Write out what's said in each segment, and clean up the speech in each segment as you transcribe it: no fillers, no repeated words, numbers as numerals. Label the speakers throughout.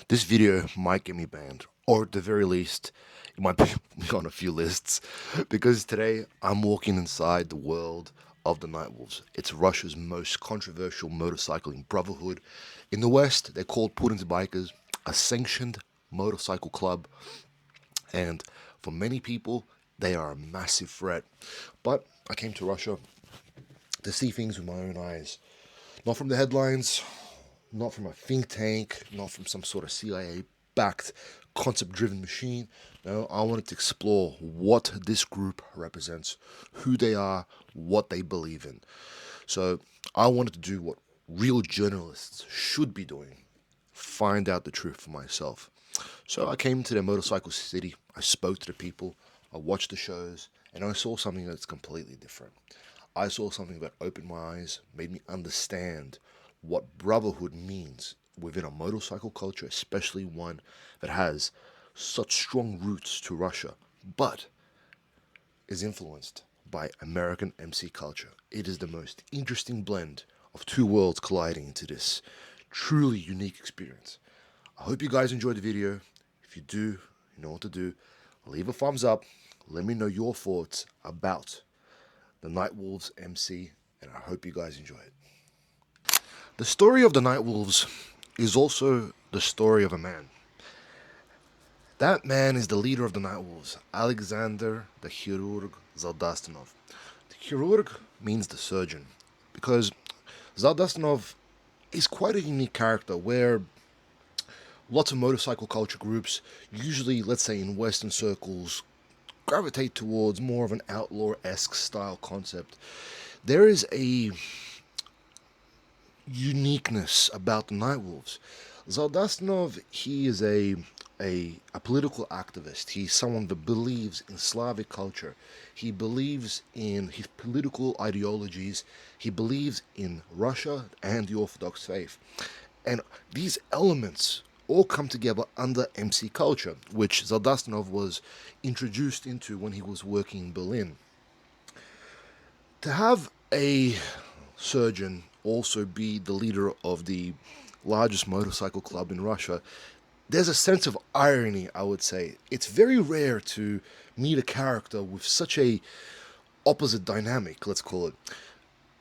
Speaker 1: This video might get me banned, or at the very least, it might be on a few lists, because today I'm walking inside the world of the Nightwolves. It's Russia's most controversial motorcycling brotherhood. In the West, they're called Putin's bikers, a sanctioned motorcycle club, and for many people, they are a massive threat. But I came to Russia to see things with my own eyes, not from the headlines, not from a think tank, not from some sort of CIA backed concept driven machine. No, I wanted to explore what this group represents, who they are, what they believe in. So I wanted to do what real journalists should be doing, find out the truth for myself. So I came to their motorcycle city, I spoke to the people, I watched the shows, and I saw something that's completely different. I saw something that opened my eyes, made me understand what brotherhood means within a motorcycle culture, especially one that has such strong roots to Russia, but is influenced by American MC culture. It is the most interesting blend of two worlds colliding into this truly unique experience. I hope you guys enjoyed the video. If you do, you know what to do. Leave a thumbs up. Let me know your thoughts about the Nightwolves MC, and I hope you guys enjoy it. The story of the Nightwolves is also the story of a man. That man is the leader of the Nightwolves, Alexander the Chirurg Zaldastanov. The Chirurg means the surgeon, because Zaldastanov is quite a unique character where lots of motorcycle culture groups, usually, let's say in Western circles, gravitate towards more of an outlaw-esque style concept. There is a uniqueness about the Nightwolves. Zaldastanov, he is a political activist. He's someone that believes in Slavic culture. He believes in his political ideologies. He believes in Russia and the Orthodox faith. And these elements all come together under MC culture, which Zaldastanov was introduced into when he was working in Berlin. To have a surgeon also be the leader of the largest motorcycle club in Russia, there's a sense of irony, I would say. It's very rare to meet a character with such a opposite dynamic, let's call it.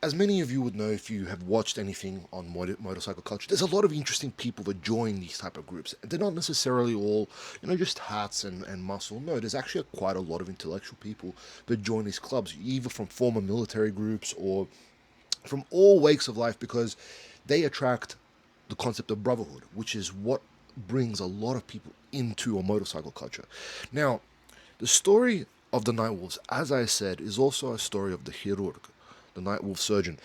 Speaker 1: As many of you would know if you have watched anything on motorcycle culture, there's a lot of interesting people that join these type of groups. They're not necessarily all, just hats and muscle. No, there's actually quite a lot of intellectual people that join these clubs, either from former military groups or from all wakes of life, because they attract the concept of brotherhood, which is what brings a lot of people into a motorcycle culture. Now, the story of the Nightwolves, as I said, is also a story of the Chirurg, the Nightwolf surgeon.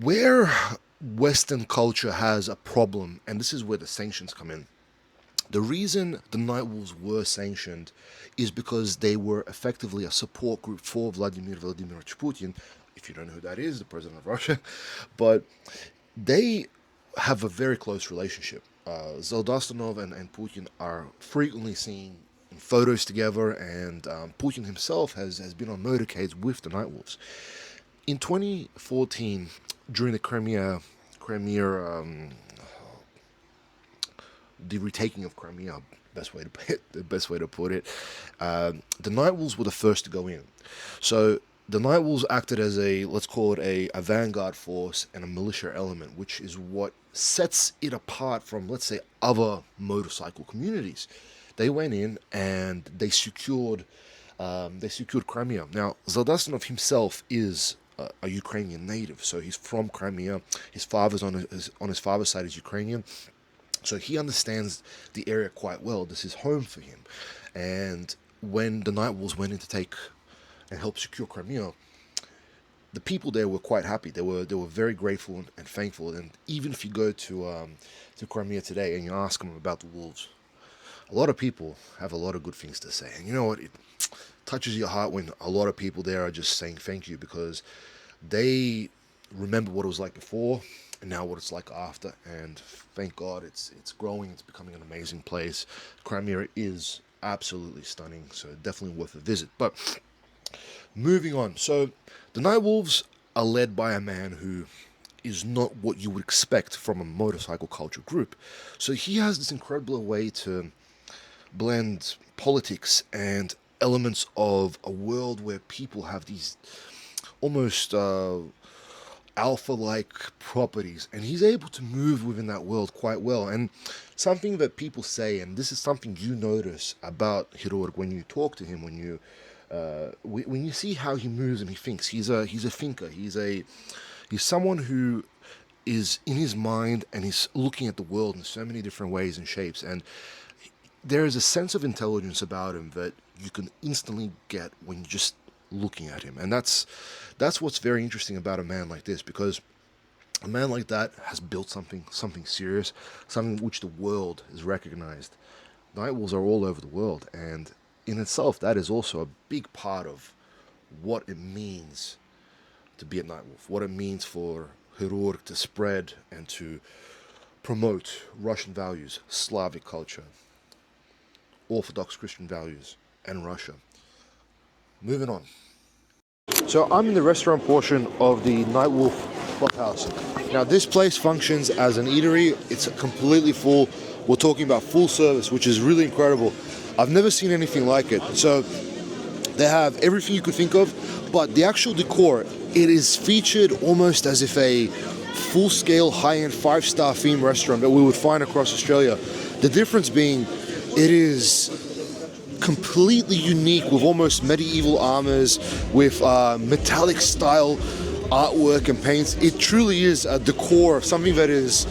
Speaker 1: Where Western culture has a problem, and this is where the sanctions come in. The reason the Nightwolves were sanctioned is because they were effectively a support group for Vladimir Vladimirovich Putin. If you don't know who that is, the president of Russia, but they have a very close relationship. Zeldastanov and Putin are frequently seen in photos together, and Putin himself has been on motorcades with the Nightwolves. In 2014, during the the retaking of Crimea, the best way to put it, the Nightwolves were the first to go in. So the Nightwolves acted as a, let's call it a vanguard force and a militia element, which is what sets it apart from, let's say, other motorcycle communities. They went in and they secured Crimea. Now, Zaldastanov himself is a Ukrainian native, so he's from Crimea. His father's on his father's side is Ukrainian, so he understands the area quite well. This is home for him. And when the Nightwolves went in to take and help secure Crimea, the people there were quite happy. They were very grateful and thankful. And even if you go to Crimea today and you ask them about the Wolves, a lot of people have a lot of good things to say. And you know what? It touches your heart when a lot of people there are just saying thank you, because they remember what it was like before and now what it's like after. And thank God it's growing. It's becoming an amazing place. Crimea is absolutely stunning, so definitely worth a visit. But moving on. So the Nightwolves are led by a man who is not what you would expect from a motorcycle culture group. So he has this incredible way to blend politics and elements of a world where people have these almost alpha-like properties, and he's able to move within that world quite well. And something that people say, and this is something you notice about Hirorg when you talk to him, when you see how he moves and he thinks, he's a thinker. He's someone who is in his mind and he's looking at the world in so many different ways and shapes. And there is a sense of intelligence about him that you can instantly get when you're just looking at him. And that's what's very interesting about a man like this, because a man like that has built something serious, something which the world has recognized. Nightwolves are all over the world, and in itself, that is also a big part of what it means to be a Nightwolf, what it means for Hirorg to spread and to promote Russian values, Slavic culture, Orthodox Christian values, and Russia. Moving on. So I'm in the restaurant portion of the Nightwolf Clubhouse. Now this place functions as an eatery. It's completely full. We're talking about full service, which is really incredible. I've never seen anything like it. So they have everything you could think of, but the actual decor, it is featured almost as if a full-scale, high-end, 5-star theme restaurant that we would find across Australia. The difference being, it is completely unique with almost medieval armors, with metallic style artwork and paints. It truly is a decor, something that is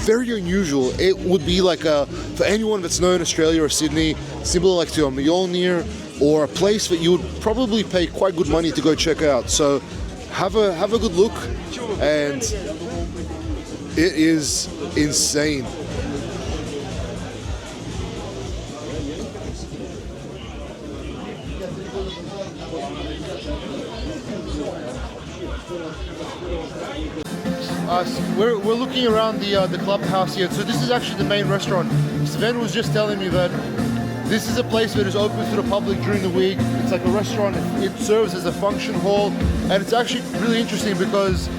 Speaker 1: very unusual. It would be like for anyone that's known Australia or Sydney, similar like to a Mjolnir, or a place that you would probably pay quite good money to go check out. So have a good look, and it is insane. We're looking around the clubhouse here. So this is actually the main restaurant. Sven was just telling me that this is a place that is open to the public during the week. It's like a restaurant. It serves as a function hall, and it's actually really interesting because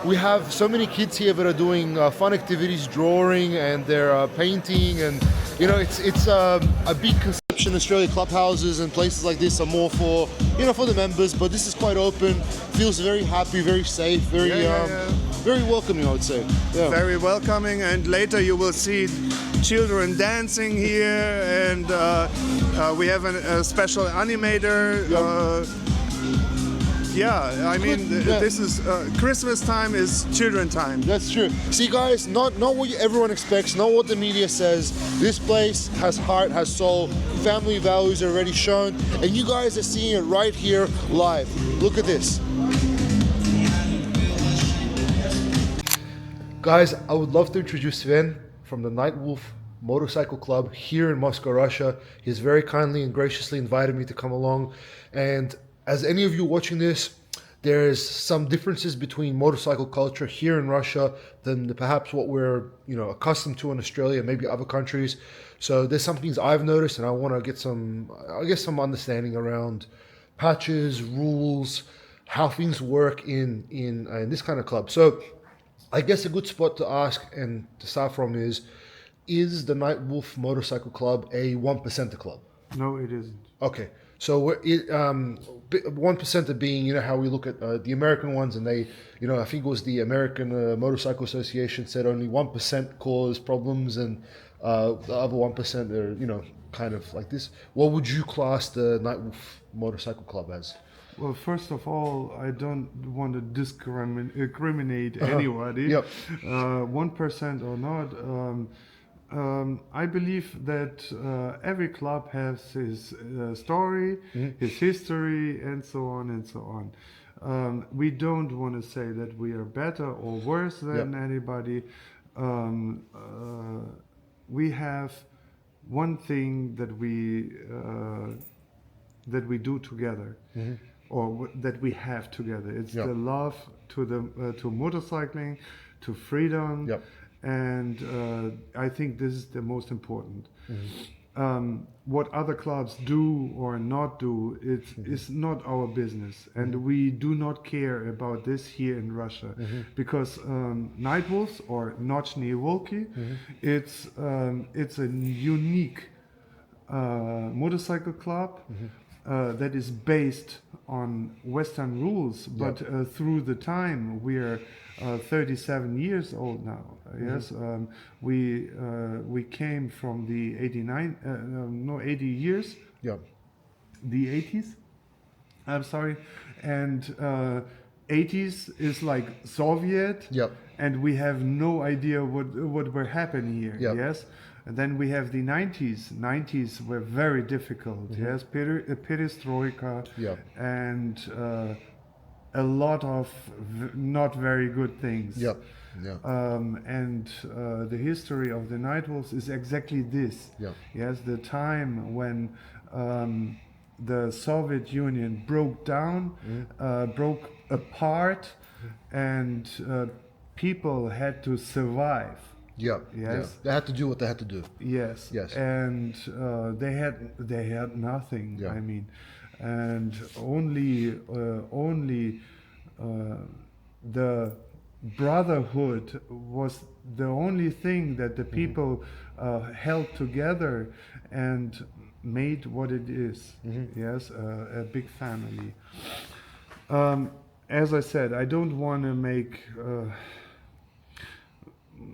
Speaker 1: we have so many kids here that are doing fun activities, drawing, and they're painting, and it's a big conception in Australia. Clubhouses and places like this are more for for the members, but this is quite open. Feels very happy, very safe, very welcoming, I would say. Yeah.
Speaker 2: Very welcoming, and later you will see children dancing here, and we have a special animator. I mean, this is Christmas time is children time.
Speaker 1: That's true. See, guys, not what everyone expects, not what the media says. This place has heart, has soul. Family values are already shown, and you guys are seeing it right here live. Look at this. Guys, I would love to introduce Sven from the Nightwolf Motorcycle Club here in Moscow, Russia. He's very kindly and graciously invited me to come along. And as any of you watching this, there's some differences between motorcycle culture here in Russia than perhaps what we're accustomed to in Australia, maybe other countries. So there's some things I've noticed, and I want to get some understanding around patches, rules, how things work in this kind of club. So I guess a good spot to ask and to start from is the Nightwolf Motorcycle Club a 1%er club?
Speaker 2: No, it isn't.
Speaker 1: Okay. So 1% being, how we look at the American ones, and they, I think it was the American Motorcycle Association said only 1% cause problems, and the other 1% are, kind of like this. What would you class the Nightwolf Motorcycle Club as?
Speaker 2: Well, first of all, I don't want to discriminate anybody,
Speaker 1: Yep.
Speaker 2: 1% or not. I believe that every club has his story, his history, and so on and so on. We don't want to say that we are better or worse than anybody. We have one thing that we do together. Or that we have together. It's the love to motorcycling, to freedom, and I think this is the most important. what other clubs do or not do, it's not our business, and we do not care about this here in Russia, because Nightwolves or Nochny Volki, it's a unique motorcycle club that is based on Western rules, but through the time we're 37 years old now. Yes, we came from the 80 years, the 80s. I'm sorry, and 80s is like Soviet, and we have no idea what were happening here. Yes. And then we have the 90s. 90s were very difficult. Yes, perestroika, and a lot of not very good things. And the history of the Nightwolves is exactly this. Yes, the time when the Soviet Union broke down, broke apart, and people had to survive. Yes.
Speaker 1: They had to do what they had to do.
Speaker 2: Yes. And they had nothing. I mean, and only the brotherhood was the only thing that the people held together and made what it is. Yes, a big family. As I said, I don't want to make.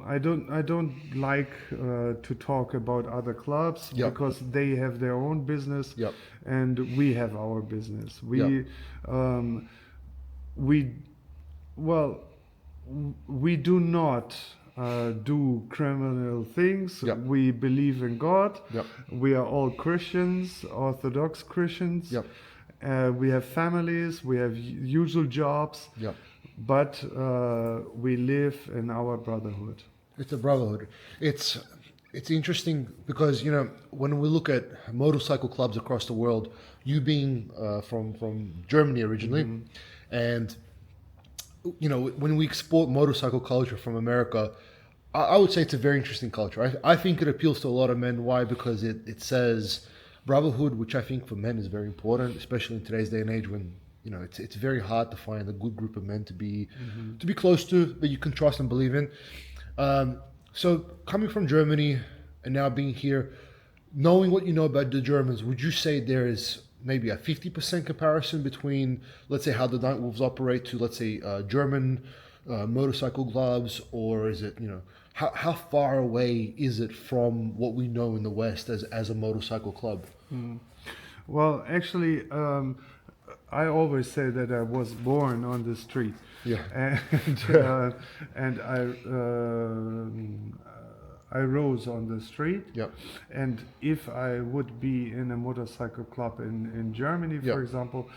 Speaker 2: I don't like to talk about other clubs because they have their own business and we have our business. We do not do criminal things. We believe in God. We are all Christians, Orthodox Christians. We have families. We have usual jobs. But we live in our brotherhood.
Speaker 1: It's a brotherhood. It's interesting because, you know, when we look at motorcycle clubs across the world, you being from Germany originally, and, you know, when we export motorcycle culture from America, I would say it's a very interesting culture. I think it appeals to a lot of men. Why? Because it says brotherhood, which I think for men is very important, especially in today's day and age when, you know, it's very hard to find a good group of men to be close to, that you can trust and believe in. So coming from Germany and now being here, knowing what you know about the Germans, would you say there is maybe a 50% comparison between, let's say, how the Nightwolves operate to, let's say, German motorcycle clubs, or is it, you know, how far away is it from what we know in the West as a motorcycle club?
Speaker 2: Well, actually, I always say that I was born on the street, and I rose on the street. And if I would be in a motorcycle club in Germany, for example,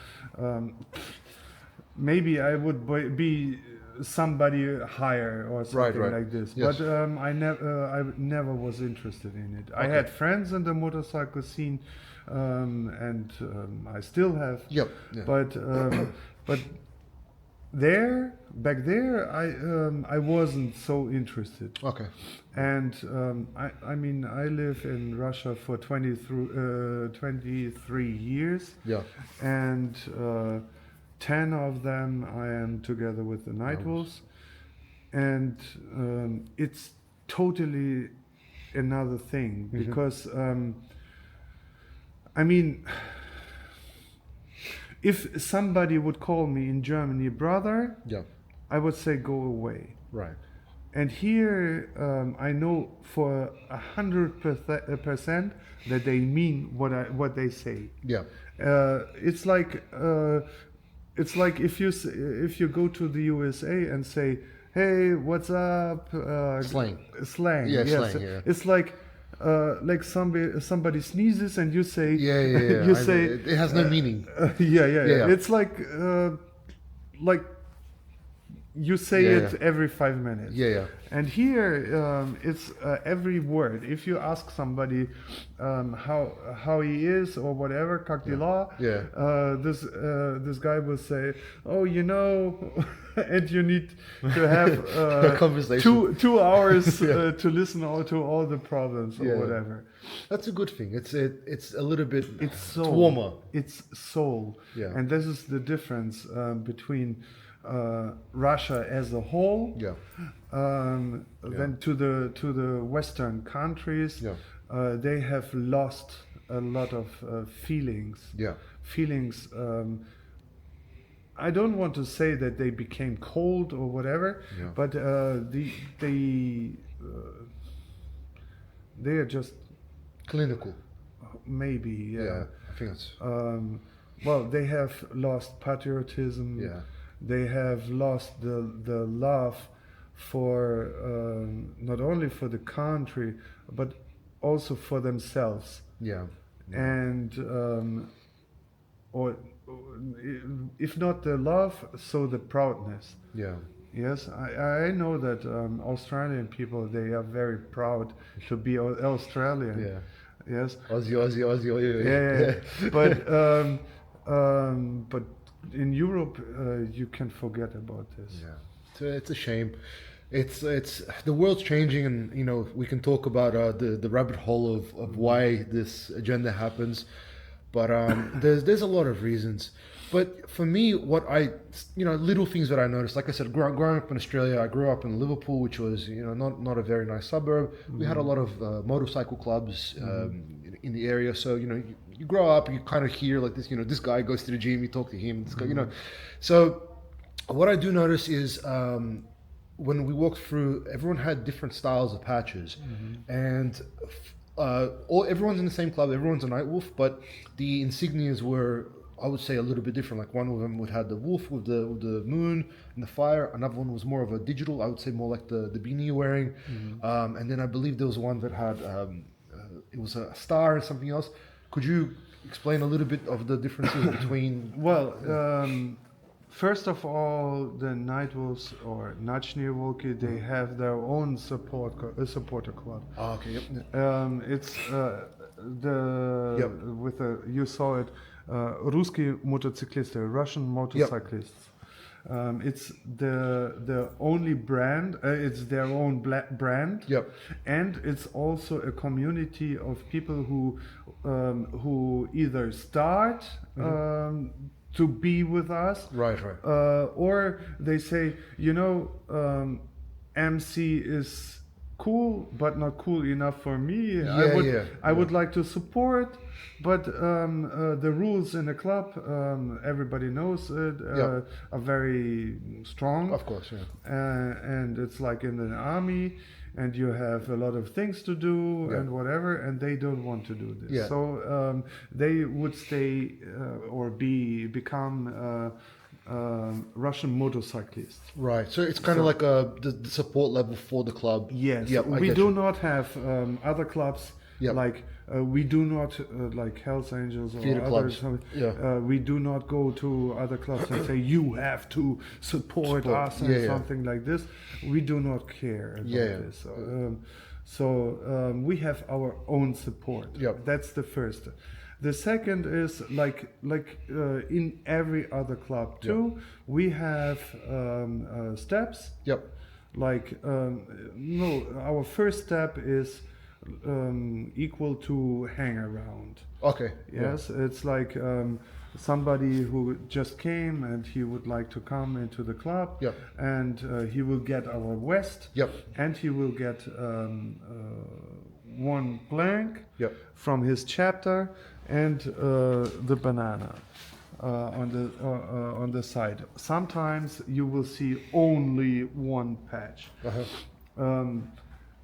Speaker 2: maybe I would be somebody higher or something like this. But I never was interested in it. I had friends in the motorcycle scene. And I still have. But back there, I wasn't so interested. And I mean, I live in Russia for 23 years. And 10 of them I am together with the Nightwolves, and it's totally another thing because. I mean, if somebody would call me in Germany brother, I would say go away. And here, I know for 100% that they mean what they say. It's like if you go to the USA and say, "Hey, what's up?"
Speaker 1: Slang.
Speaker 2: Slang.
Speaker 1: Slang.
Speaker 2: It's like somebody sneezes and you say
Speaker 1: you say it has no meaning.
Speaker 2: It's like you say
Speaker 1: Yeah,
Speaker 2: it every 5 minutes.
Speaker 1: yeah.
Speaker 2: And here it's every word. If you ask somebody how he is or whatever, как дела,
Speaker 1: Yeah.
Speaker 2: this guy will say, oh, you know, and you need to have
Speaker 1: A conversation.
Speaker 2: 2 hours to listen to all the problems or
Speaker 1: Yeah.
Speaker 2: whatever.
Speaker 1: That's a good thing. It's a little bit.
Speaker 2: It's soul.
Speaker 1: It's warmer.
Speaker 2: It's soul.
Speaker 1: Yeah.
Speaker 2: And this is the difference between Russia as a whole, then to the Western countries.
Speaker 1: Yeah.
Speaker 2: They have lost a lot of feelings.
Speaker 1: Yeah.
Speaker 2: Feelings. I don't want to say that they became cold or whatever,
Speaker 1: Yeah.
Speaker 2: but they are just
Speaker 1: Clinical.
Speaker 2: maybe.
Speaker 1: Yeah. I think that's.
Speaker 2: Well, they have lost patriotism.
Speaker 1: Yeah.
Speaker 2: They have lost the love for not only for the country but also for themselves.
Speaker 1: Yeah.
Speaker 2: And or if not the love, so the proudness.
Speaker 1: Yeah.
Speaker 2: Yes, I know that Australian people, they are very proud to be Australian.
Speaker 1: Yeah.
Speaker 2: Yes.
Speaker 1: Aussie.
Speaker 2: Yeah. But in Europe, you can forget about this.
Speaker 1: Yeah, it's a shame. It's the world's changing, and we can talk about the rabbit hole of why this agenda happens, but there's a lot of reasons. But for me, what little things that I noticed, like I said, growing up in Australia, I grew up in Liverpool, which was not a very nice suburb. We had a lot of motorcycle clubs in the area, so you grow up, you kind of hear like this, this guy goes to the gym, you talk to him, this guy, So what I do notice is when we walked through, everyone had different styles of patches, and everyone's in the same club, everyone's a Nightwolf, but the insignias were, I would say, a little bit different. Like one of them would have the wolf with the moon and the fire. Another one was more of a digital, I would say more like the beanie you're wearing. And then I believe there was one that had, it was a star and something else. Could you explain a little bit of the differences between?
Speaker 2: Well, first of all, the Nightwolves or nationalists, they have their own supporter club.
Speaker 1: Oh, okay. Yep.
Speaker 2: It's you saw it, русские мотоциклисты, Russian motorcyclists. It's the only brand. It's their own brand.
Speaker 1: Yep.
Speaker 2: And it's also a community of people who either start to be with us,
Speaker 1: Right.
Speaker 2: or they say, MC is cool, but not cool enough for me. I would like to support, but the rules in the club, everybody knows it, are very strong.
Speaker 1: Of course, yeah.
Speaker 2: And it's like in the army, and you have a lot of things to do and whatever, and they don't want to do this.
Speaker 1: Yeah.
Speaker 2: So they would stay or become Russian motorcyclists.
Speaker 1: Right. So it's kind of like the support level for the club.
Speaker 2: Yes.
Speaker 1: Yep,
Speaker 2: We do not have other clubs like we do not like Hells Angels or
Speaker 1: Theater
Speaker 2: others.
Speaker 1: clubs.
Speaker 2: We do not go to other clubs and say you have to support us and something like this. We do not care about this. So we have our own support.
Speaker 1: Yep.
Speaker 2: That's the first. The second is like in every other club too. We have steps.
Speaker 1: Yep.
Speaker 2: Like our first step is equal to hang around.
Speaker 1: Okay.
Speaker 2: Yes, it's like somebody who just came and he would like to come into the club.
Speaker 1: Yep.
Speaker 2: And he will get our vest.
Speaker 1: Yep.
Speaker 2: And he will get one blank from his chapter and the banana on the side. Sometimes you will see only one patch.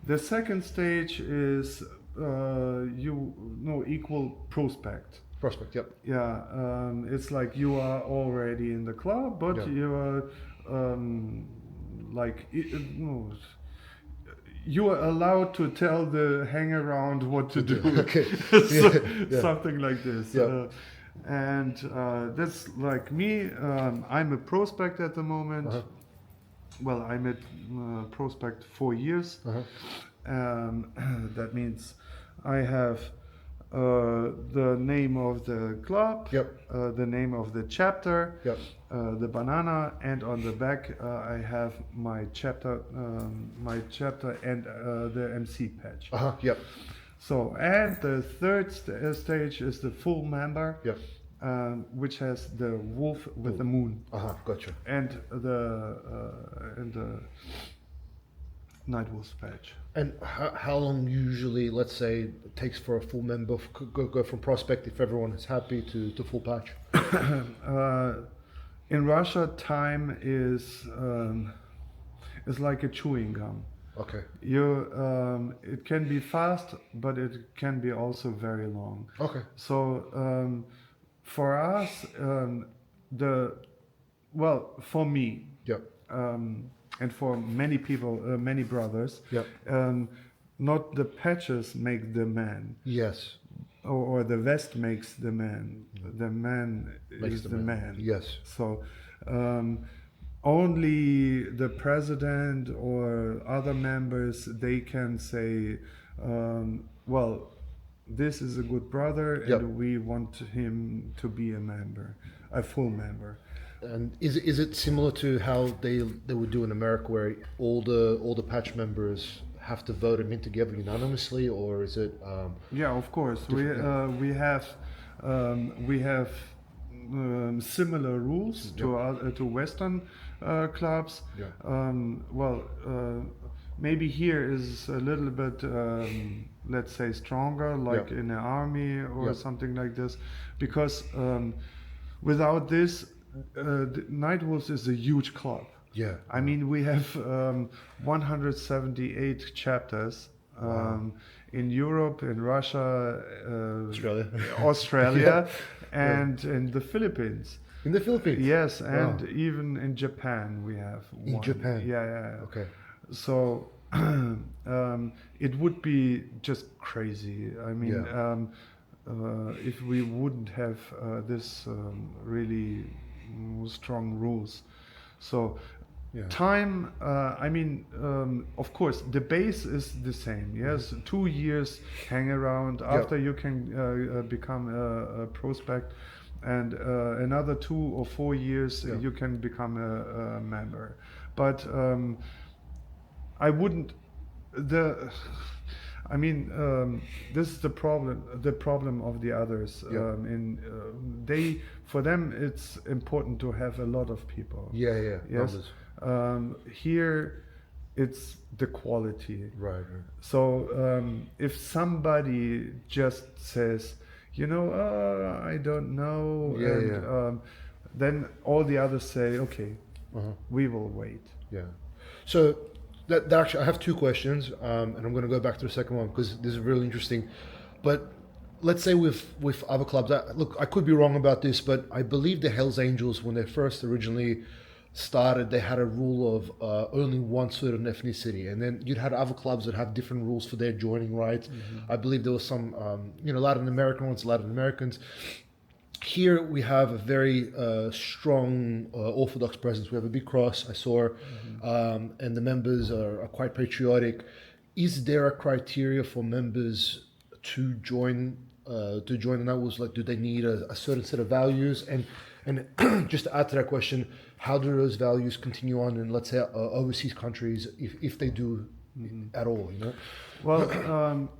Speaker 2: The second stage is equal prospect.
Speaker 1: Prospect. Yep.
Speaker 2: Yeah, it's like you are already in the club, but you are you are allowed to tell the hang around what to do.
Speaker 1: Okay.
Speaker 2: Something like this. And that's like me. I'm a prospect at the moment. well, I'm at Prospect 4 years.
Speaker 3: Uh-huh.
Speaker 2: That means I have the name of the club,
Speaker 3: Yep.
Speaker 2: the name of the chapter,
Speaker 3: Yep.
Speaker 2: the banana, and on the back I have my chapter and the MC patch.
Speaker 3: Uh-huh. Yep.
Speaker 2: So, and the third stage is the full member,
Speaker 3: Yep.
Speaker 2: which has the wolf with the moon
Speaker 3: Uh-huh. Gotcha.
Speaker 2: and the Nightwolves patch.
Speaker 3: And how long usually, let's say, it takes for a full member go from prospect, if everyone is happy, to full patch?
Speaker 2: In Russia, time is like a chewing gum.
Speaker 3: Okay.
Speaker 2: It can be fast, but it can be also very long.
Speaker 3: Okay.
Speaker 2: So for us, for me,
Speaker 3: Yep.
Speaker 2: and for many people, many brothers,
Speaker 3: Yep.
Speaker 2: not the patches make the man,
Speaker 3: Yes.
Speaker 2: or the vest makes the man. The man
Speaker 3: Makes
Speaker 2: is
Speaker 3: the
Speaker 2: the
Speaker 3: man.
Speaker 2: man.
Speaker 3: Yes.
Speaker 2: So only the president or other members, they can say, well, this is a good brother, and
Speaker 3: Yep.
Speaker 2: we want him to be a member, a full member.
Speaker 3: And is it similar to how they would do in America, where all the patch members have to vote them in together unanimously, or is it?
Speaker 2: Yeah, of course. We have similar rules to Western clubs.
Speaker 3: Yeah.
Speaker 2: Maybe here is a little bit, let's say, stronger, like in the army or something like this, because without this, Nightwolves is a huge club.
Speaker 3: Yeah.
Speaker 2: I mean, we have 178 chapters. In Europe, in Russia,
Speaker 3: Australia.
Speaker 2: Australia, and in the Philippines.
Speaker 3: In the Philippines.
Speaker 2: Yes, and even in Japan we have
Speaker 3: In
Speaker 2: one.
Speaker 3: Japan.
Speaker 2: Yeah.
Speaker 3: Okay.
Speaker 2: So it would be just crazy. I mean, if we wouldn't have this really strong rules. So time, of course, the base is the same. Yes, 2 years hang around after you can become a prospect, and another 2 or 4 years you can become a member. But I wouldn't. This is the problem. The problem of the others. For them, it's important to have a lot of people.
Speaker 3: Yeah.
Speaker 2: Yes. Here, it's the quality.
Speaker 3: Right.
Speaker 2: So if somebody just says, I don't know, then all the others say, okay, we will wait.
Speaker 3: Yeah. So that actually, I have 2 questions, and I'm going to go back to the second one because this is really interesting. But let's say with other clubs, look, I could be wrong about this, but I believe the Hells Angels, when they first originally started, they had a rule of only one certain ethnicity, and then you'd had other clubs that have different rules for their joining rights. I believe there was some, Latin American ones, Latin Americans. Here we have a very strong Orthodox presence. We have a big cross, I saw, and the members are quite patriotic. Is there a criteria for members to join the Nightwolves? Like, do they need a certain set of values? And just to add to that question, how do those values continue on in, let's say, overseas countries, if they do at all?
Speaker 2: Well,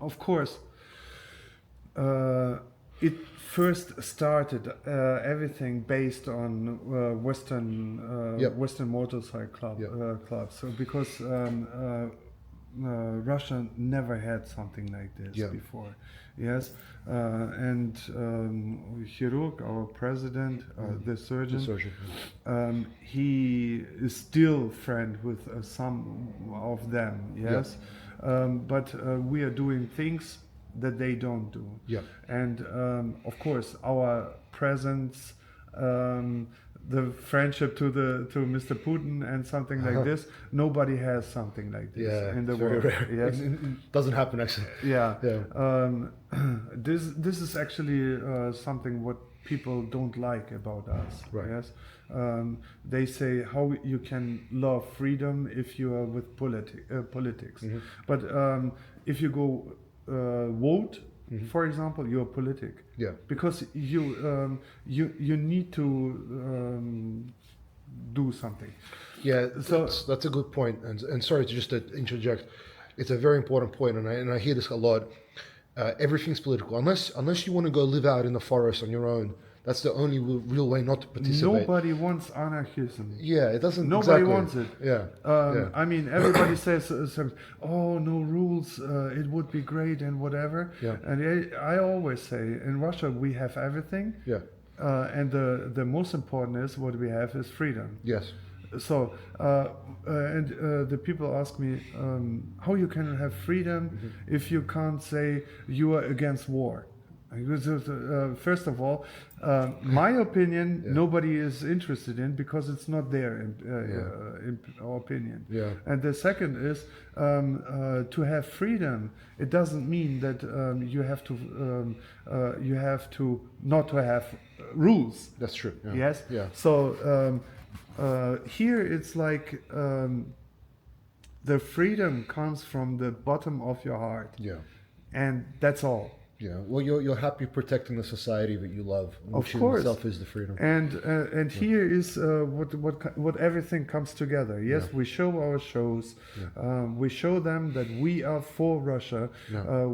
Speaker 2: of course. It first started everything based on Western motorcycle clubs. So because Russia never had something like this before. Yes, and Hiruk, our president, the surgeon, he is still friend with some of them. Yes, but we are doing things that they don't do.
Speaker 3: Yeah.
Speaker 2: And of course, our presence the friendship to Mr. Putin and something like this. Nobody has something like this
Speaker 3: Yeah,
Speaker 2: in the
Speaker 3: it's very
Speaker 2: world.
Speaker 3: rare.
Speaker 2: Yes.
Speaker 3: It doesn't happen actually.
Speaker 2: Yeah.
Speaker 3: Yeah.
Speaker 2: This is actually something what people don't like about us.
Speaker 3: Right.
Speaker 2: Yes. They say how you can love freedom if you are with politics.
Speaker 3: Mm-hmm.
Speaker 2: But if you go vote, for example, you're politic.
Speaker 3: Yeah.
Speaker 2: Because you need to do something.
Speaker 3: Yeah,
Speaker 2: So-
Speaker 3: that's a good point. And sorry to just interject, it's a very important point, and I hear this a lot. Everything's political unless you want to go live out in the forest on your own. That's the only real way not to participate.
Speaker 2: Nobody wants anarchism.
Speaker 3: Yeah, it doesn't.
Speaker 2: Nobody
Speaker 3: exactly.
Speaker 2: wants it.
Speaker 3: Yeah. Yeah.
Speaker 2: I mean, everybody says, "Oh, no rules. It would be great and whatever."
Speaker 3: Yeah.
Speaker 2: And I always say, in Russia we have everything,
Speaker 3: Yeah.
Speaker 2: and the most important is what we have is freedom.
Speaker 3: Yes.
Speaker 2: So, the people ask me how you can have freedom if you can't say you are against war. Because, first of all, my opinion nobody is interested in because it's not their in opinion.
Speaker 3: Yeah.
Speaker 2: And the second is to have freedom. It doesn't mean that you have to not to have rules.
Speaker 3: That's true. Yeah.
Speaker 2: Yes.
Speaker 3: Yeah.
Speaker 2: So here it's like the freedom comes from the bottom of your heart,
Speaker 3: Yeah.
Speaker 2: and that's all.
Speaker 3: Yeah. Well, you're happy protecting the society that you love, which in
Speaker 2: course.
Speaker 3: itself is the freedom.
Speaker 2: And here is what everything comes together. Yes, we show our shows. We show them that we are for Russia.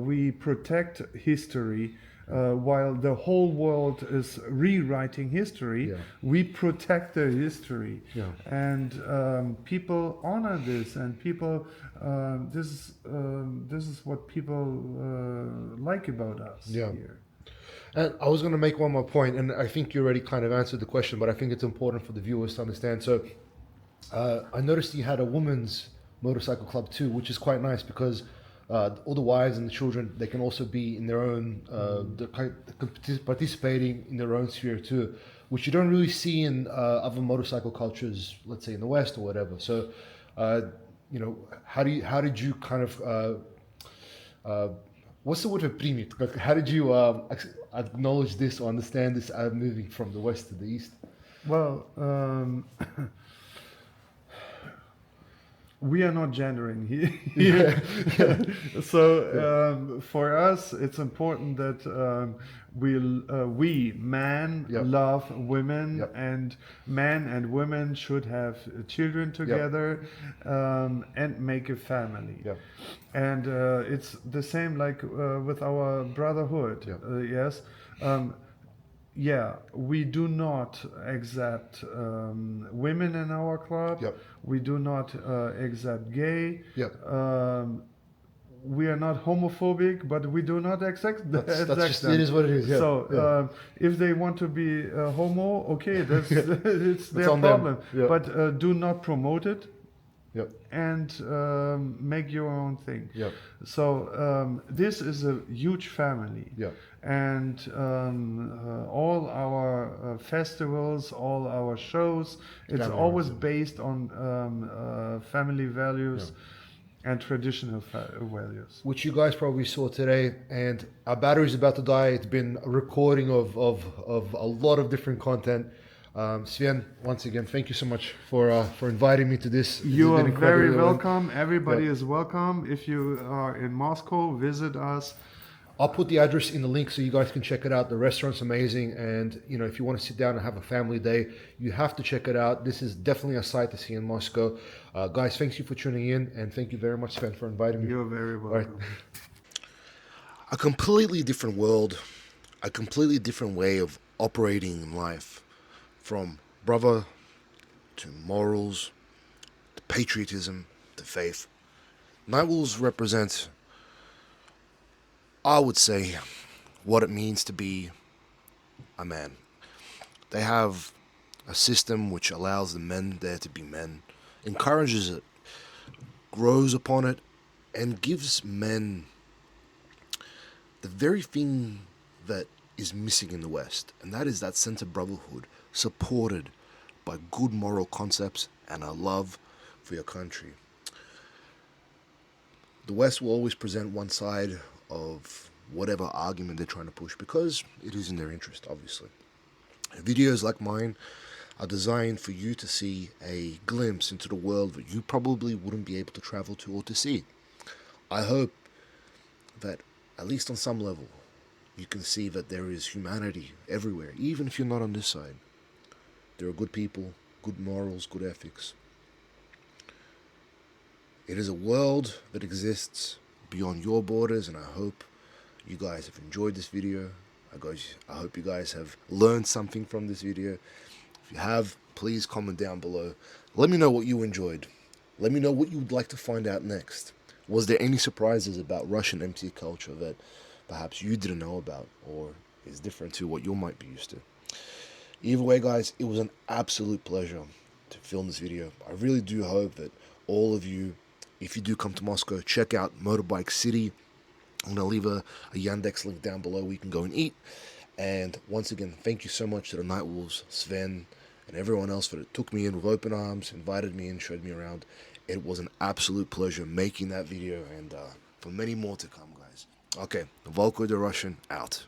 Speaker 2: We protect history. While the whole world is rewriting history, we protect the history, and people honor this, and people this is what people like about us here.
Speaker 3: And I was going to make one more point, and I think you already kind of answered the question, but I think it's important for the viewers to understand. So I noticed you had a women's motorcycle club too, which is quite nice because all the wives and the children, they can also be in their own, participating in their own sphere too, which you don't really see in other motorcycle cultures, let's say in the West or whatever. So, how did you kind of, what's the word for primit? Like, how did you acknowledge this or understand this moving from the West to the East?
Speaker 2: Well, we are not gendering here. So for us, it's important that we men love women, and men and women should have children together and make a family. And it's the same like with our brotherhood. Yes. We do not accept women in our club. We do not accept gay. We are not homophobic, but we do not accept
Speaker 3: That's just,
Speaker 2: them.
Speaker 3: it is what it is.
Speaker 2: So if they want to be homo, okay, that's it's their
Speaker 3: on them.
Speaker 2: problem. But do not promote it. And make your own thing. So this is a huge family. And all our festivals, all our shows, it's always based on family values and traditional values.
Speaker 3: Which you guys probably saw today, and our battery's about to die. It's been a recording of a lot of different content. Sven, once again, thank you so much for inviting me to this.
Speaker 2: You are very welcome. Everybody is welcome. If you are in Moscow, visit us.
Speaker 3: I'll put the address in the link so you guys can check it out. The restaurant's amazing, and if you want to sit down and have a family day, you have to check it out. This is definitely a sight to see in Moscow. Guys, thank you for tuning in, and thank you very much, Sven, for inviting me.
Speaker 2: You're very welcome.
Speaker 1: A completely different world, a completely different way of operating in life. From brother to morals, to patriotism, to faith. Nightwolves represent, I would say, what it means to be a man. They have a system which allows the men there to be men, encourages it, grows upon it, and gives men the very thing that is missing in the West, and that is that sense of brotherhood, supported, by good moral concepts and a love for your country. The West will always present one side of whatever argument they're trying to push because it is in their interest, obviously. Videos like mine are designed for you to see a glimpse into the world that you probably wouldn't be able to travel to or to see. I hope that, at least on some level, you can see that there is humanity everywhere, even if you're not on this side. There are good people, good morals, good ethics. It is a world that exists beyond your borders, and I hope you guys have enjoyed this video. I hope you guys have learned something from this video. If you have, please comment down below. Let me know what you enjoyed. Let me know what you would like to find out next. Was there any surprises about Russian MC culture that perhaps you didn't know about or is different to what you might be used to? Either way, guys, it was an absolute pleasure to film this video. I really do hope that all of you, if you do come to Moscow, check out Motorbike City. I'm going to leave a Yandex link down below where you can go and eat. And once again, thank you so much to the Nightwolves, Sven, and everyone else that took me in with open arms, invited me in, showed me around. It was an absolute pleasure making that video, and for many more to come, guys. Okay, Volko the Russian, out.